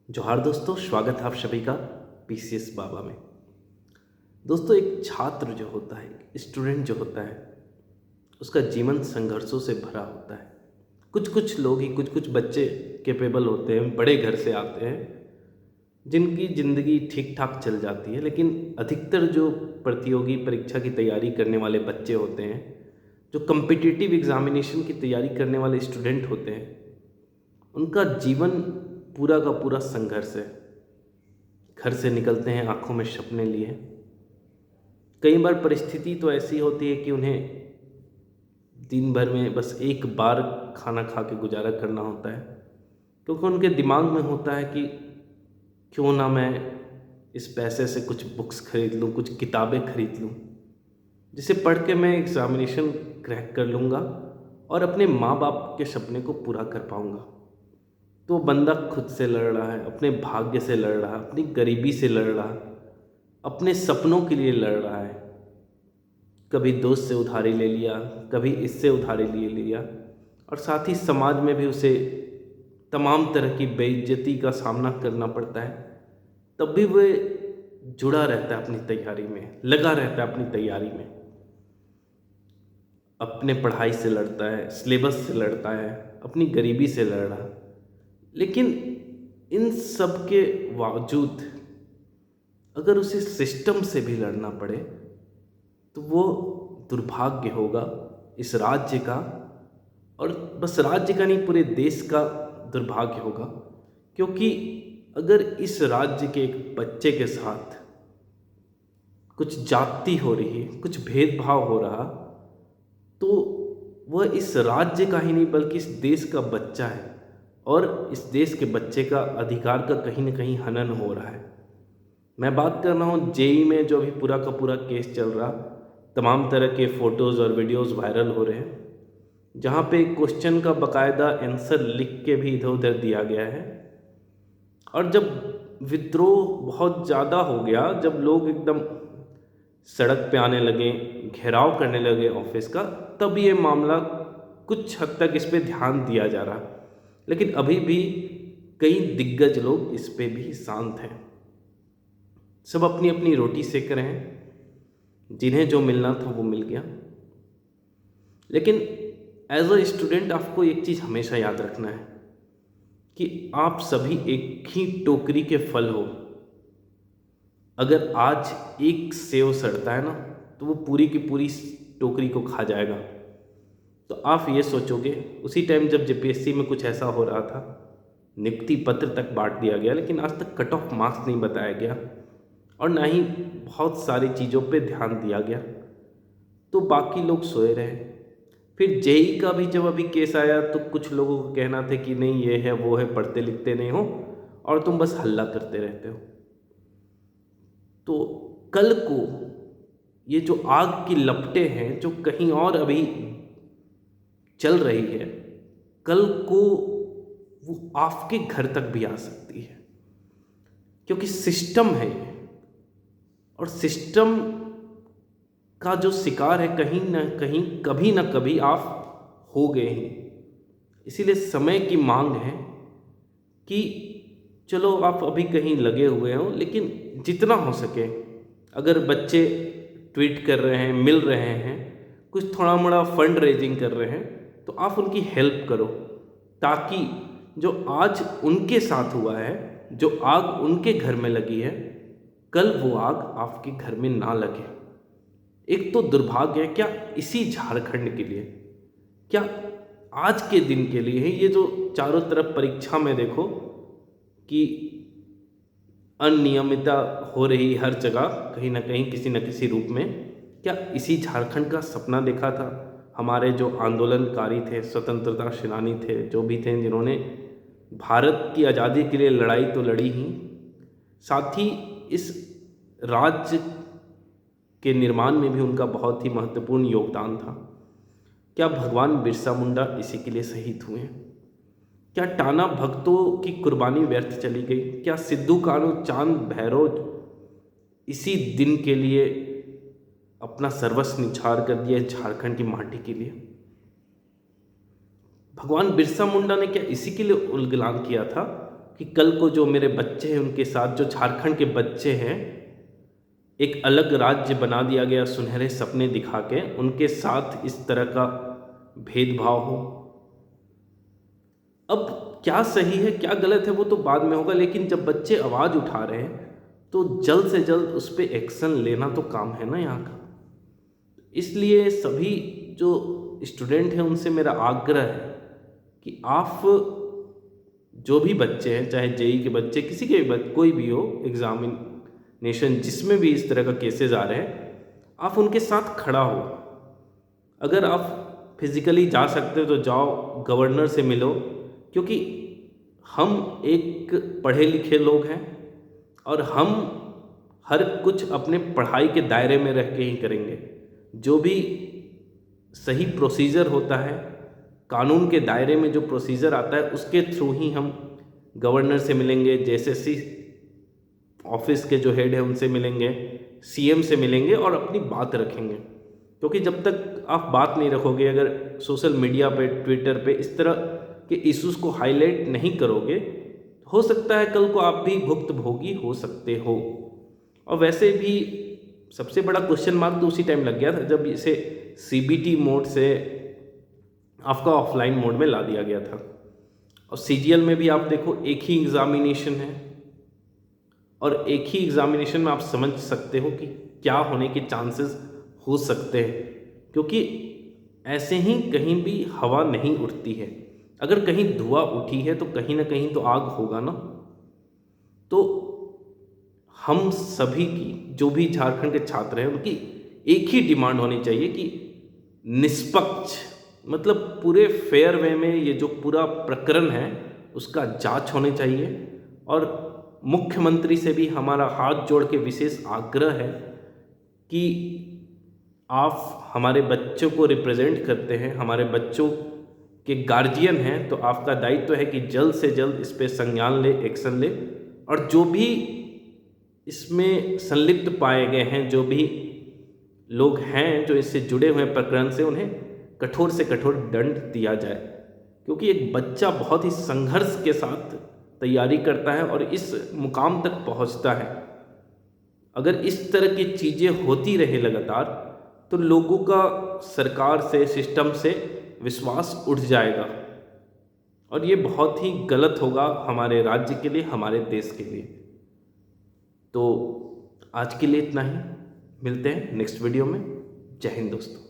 जोहार दोस्तों, स्वागत है आप सभी का पीसीएस बाबा में। दोस्तों, एक छात्र जो होता है, स्टूडेंट जो होता है, उसका जीवन संघर्षों से भरा होता है। कुछ कुछ लोग ही, कुछ कुछ बच्चे कैपेबल होते हैं, बड़े घर से आते हैं, जिनकी ज़िंदगी ठीक ठाक चल जाती है। लेकिन अधिकतर जो प्रतियोगी परीक्षा की तैयारी करने वाले बच्चे होते हैं, जो कम्पिटिटिव एग्जामिनेशन की तैयारी करने वाले स्टूडेंट होते हैं, उनका जीवन पूरा का पूरा संघर्ष है। घर से निकलते हैं आंखों में सपने लिए। कई बार परिस्थिति तो ऐसी होती है कि उन्हें दिन भर में बस एक बार खाना खा के गुजारा करना होता है, क्योंकि उनके दिमाग में होता है कि क्यों ना मैं इस पैसे से कुछ बुक्स खरीद लूँ, कुछ किताबें खरीद लूँ, जिसे पढ़ के मैं एग्ज़ामिनेशन क्रैक कर लूँगा और अपने माँ बाप के सपने को पूरा कर पाऊँगा। तो बंदा खुद से लड़ रहा है, अपने भाग्य से लड़ रहा है, अपनी गरीबी से लड़ रहा है, अपने सपनों के लिए लड़ रहा है। कभी दोस्त से उधारी ले लिया, कभी इससे उधारी ले लिया, और साथ ही समाज में भी उसे तमाम तरह की बेइज्जती का सामना करना पड़ता है। तब भी वह जुड़ा रहता है अपनी तैयारी में, लगा रहता है अपनी तैयारी में, अपने पढ़ाई से लड़ता है, सिलेबस से लड़ता है, अपनी गरीबी से लड़ रहा है। लेकिन इन सब के बावजूद अगर उसे सिस्टम से भी लड़ना पड़े तो वो दुर्भाग्य होगा इस राज्य का, और बस राज्य का नहीं, पूरे देश का दुर्भाग्य होगा। क्योंकि अगर इस राज्य के एक बच्चे के साथ कुछ जाति हो रही है, कुछ भेदभाव हो रहा, तो वह इस राज्य का ही नहीं बल्कि इस देश का बच्चा है, और इस देश के बच्चे का अधिकार का कहीं ना कहीं हनन हो रहा है। मैं बात कर रहा हूँ जेई में जो अभी पूरा का पूरा केस चल रहा, तमाम तरह के फ़ोटोज़ और वीडियोज़ वायरल हो रहे हैं, जहाँ पे क्वेश्चन का बाकायदा आंसर लिख के भी इधर उधर दिया गया है। और जब विद्रोह बहुत ज़्यादा हो गया, जब लोग एकदम सड़क पे आने लगे, घेराव करने लगे ऑफिस का, तब ये मामला कुछ हद तक इस पे ध्यान दिया जा रहा। लेकिन अभी भी कई दिग्गज लोग इस पे भी शांत हैं। सब अपनी अपनी रोटी सेक रहे हैं, जिन्हें जो मिलना था वो मिल गया। लेकिन एज अ स्टूडेंट आपको एक चीज़ हमेशा याद रखना है कि आप सभी एक ही टोकरी के फल हो। अगर आज एक सेव सड़ता है ना, तो वो पूरी की पूरी टोकरी को खा जाएगा। तो आप ये सोचोगे, उसी टाइम जब जेपीएससी में कुछ ऐसा हो रहा था, नियुक्ति पत्र तक बांट दिया गया, लेकिन आज तक कट ऑफ मार्क्स नहीं बताया गया, और ना ही बहुत सारी चीज़ों पे ध्यान दिया गया, तो बाकी लोग सोए रहे। फिर जेई का भी जब अभी केस आया, तो कुछ लोगों को कहना था कि नहीं ये है वो है, पढ़ते लिखते नहीं हो और तुम बस हल्ला करते रहते हो। तो कल को ये जो आग की लपटें हैं जो कहीं और अभी चल रही है, कल को वो आपके घर तक भी आ सकती है, क्योंकि सिस्टम है ये, और सिस्टम का जो शिकार है कहीं ना कहीं, कभी ना कभी आप हो गए हैं। इसीलिए समय की मांग है कि चलो आप अभी कहीं लगे हुए हो, लेकिन जितना हो सके, अगर बच्चे ट्वीट कर रहे हैं, मिल रहे हैं, कुछ थोड़ा मोड़ा फंड रेजिंग कर रहे हैं, तो आप उनकी हेल्प करो, ताकि जो आज उनके साथ हुआ है, जो आग उनके घर में लगी है, कल वो आग आपके घर में ना लगे। एक तो दुर्भाग्य है, क्या इसी झारखंड के लिए, क्या आज के दिन के लिए है ये जो चारों तरफ परीक्षा में देखो कि अनियमितता हो रही हर जगह, कहीं ना कहीं किसी न किसी रूप में। क्या इसी झारखंड का सपना देखा था हमारे जो आंदोलनकारी थे, स्वतंत्रता सेनानी थे, जो भी थे, जिन्होंने भारत की आज़ादी के लिए लड़ाई तो लड़ी ही, साथ ही इस राज्य के निर्माण में भी उनका बहुत ही महत्वपूर्ण योगदान था। क्या भगवान बिरसा मुंडा इसी के लिए शहीद हुए हैं? क्या टाना भक्तों की कुर्बानी व्यर्थ चली गई? क्या सिद्धू कान्हू चांद भैरव इसी दिन के लिए अपना सर्वस्व निछावर कर दिया झारखंड की माटी के लिए? भगवान बिरसा मुंडा ने क्या इसी के लिए उलगलान किया था कि कल को जो मेरे बच्चे हैं उनके साथ जो झारखंड के बच्चे हैं, एक अलग राज्य बना दिया गया सुनहरे सपने दिखा के, उनके साथ इस तरह का भेदभाव हो। अब क्या सही है क्या गलत है वो तो बाद में होगा, लेकिन जब बच्चे आवाज़ उठा रहे हैं तो जल्द से जल्द उस पर एक्शन लेना तो काम है ना यहाँ का। इसलिए सभी जो स्टूडेंट हैं उनसे मेरा आग्रह है कि आप जो भी बच्चे हैं, चाहे जेई के बच्चे, किसी के भी कोई भी हो, एग्जामिनेशन जिसमें भी इस तरह का केसेस आ रहे हैं, आप उनके साथ खड़ा हो। अगर आप फिज़िकली जा सकते हो तो जाओ, गवर्नर से मिलो, क्योंकि हम एक पढ़े लिखे लोग हैं और हम हर कुछ अपने पढ़ाई के दायरे में रह के ही करेंगे। जो भी सही प्रोसीजर होता है, कानून के दायरे में जो प्रोसीजर आता है, उसके थ्रू ही हम गवर्नर से मिलेंगे, जेएसएससी ऑफिस के जो हेड है उनसे मिलेंगे, सीएम से मिलेंगे और अपनी बात रखेंगे। क्योंकि जब तक आप बात नहीं रखोगे, अगर सोशल मीडिया पे, ट्विटर पे इस तरह के इश्यूज़ को हाईलाइट नहीं करोगे, हो सकता है कल को आप भी भुक्तभोगी हो सकते हो। और वैसे भी सबसे बड़ा क्वेश्चन मार्क तो उसी टाइम लग गया था जब इसे सीबीटी मोड से आपका ऑफलाइन मोड में ला दिया गया था। और सीजीएल में भी आप देखो एक ही एग्ज़ामिनेशन है और एक ही एग्ज़ामिनेशन में आप समझ सकते हो कि क्या होने के चांसेस हो सकते हैं, क्योंकि ऐसे ही कहीं भी हवा नहीं उठती है। अगर कहीं धुआं उठी है तो कहीं ना कहीं तो आग होगा ना। तो हम सभी की, जो भी झारखंड के छात्र हैं, उनकी एक ही डिमांड होनी चाहिए कि निष्पक्ष, मतलब पूरे फेयर वे में ये जो पूरा प्रकरण है उसका जांच होनी चाहिए। और मुख्यमंत्री से भी हमारा हाथ जोड़ के विशेष आग्रह है कि आप हमारे बच्चों को रिप्रेजेंट करते हैं, हमारे बच्चों के गार्जियन हैं, तो आपका दायित्व है कि जल्द से जल्द इस पे संज्ञान ले, एक्शन ले। और जो भी इसमें संलिप्त पाए गए हैं, जो भी लोग हैं जो इससे जुड़े हुए प्रकरण से, उन्हें कठोर से कठोर दंड दिया जाए। क्योंकि एक बच्चा बहुत ही संघर्ष के साथ तैयारी करता है और इस मुकाम तक पहुंचता है। अगर इस तरह की चीज़ें होती रहे लगातार, तो लोगों का सरकार से, सिस्टम से विश्वास उठ जाएगा और ये बहुत ही गलत होगा हमारे राज्य के लिए, हमारे देश के लिए। तो आज के लिए इतना ही, मिलते हैं नेक्स्ट वीडियो में। जय हिंद दोस्तों।